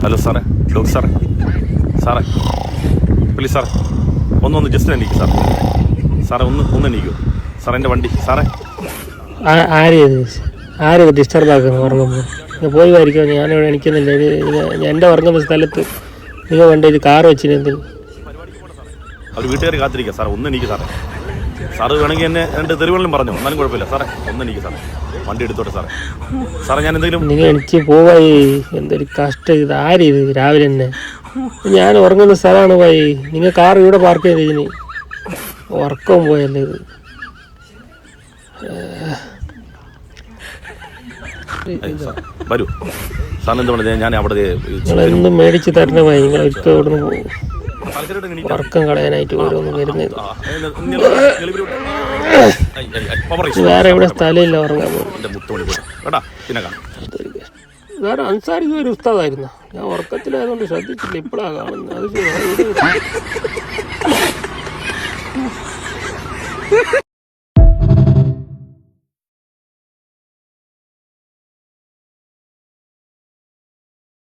Hello സാറേ, doctor സാറേ, സാറേ പ്ലീസ് സാറേ ഒന്ന് ജസ്റ്റ് എണീക്കും സാർ. സാറേ ഒന്ന് എണീക്കൂ സാർ, എൻ്റെ വണ്ടി സാറേ. ആരത് ഡിസ്റ്റർബ് ആക്കുന്നു ഉറങ്ങുമ്പോൾ? പോയി വായിരിക്കും, ഞാനിവിടെ എണിക്കുന്നില്ല. ഇത് എൻ്റെ ഉറങ്ങുന്ന സ്ഥലത്ത് നിങ്ങൾ വേണ്ട ഇത് കാറ് വെച്ചിരുന്നു. അവർ വീട്ടുകാർ കാത്തിരിക്കുക സാറേ, ഒന്ന് എണീക്കും സാറേ. സാറ് വേണമെങ്കിൽ എന്നെ രണ്ട് തെരുവുകളിലും പറഞ്ഞു, എന്നാലും കുഴപ്പമില്ല സാറേ, ഒന്ന് എണീക്കും സാറേ. വണ്ടി എടുത്തോട്ടെ സാറേ. സാറേ ഞാൻ എന്തെങ്കിലും നിങ്ങൾ എനിക്ക് പോവായി. എന്തൊരു കഷ്ടം ഇത്. ഇത് രാവിലെ തന്നെ ഞാൻ ഉറങ്ങുന്ന സ്ഥലമാണ് പോയി. നിങ്ങൾ കാർ ഇവിടെ പാർക്ക് ചെയ്തതിന് ഉറക്കവും പോയല്ലേ ഇത്. വരൂ സാറിന് എന്താ പറയുക, ഞാൻ അവിടെ നിങ്ങളെന്നും മേടിച്ച് തരണ പോയി. നിങ്ങൾ ഒരിക്കൽ ഇവിടെ നിന്ന് പോകും ഉറക്കം കളയാനായിട്ട് ഓരോന്നും വരുന്നത്. വേറെ എവിടെ സ്ഥലമില്ല ഉറങ്ങാൻ പോകും. വേറെ അൻസാരി ഒരു ഉസ്താദായിരുന്നു. ഞാൻ ഉറക്കത്തിലായതുകൊണ്ട് ശ്രദ്ധിച്ചില്ല, ഇപ്പോഴാണ് കാണുന്നത്. അത്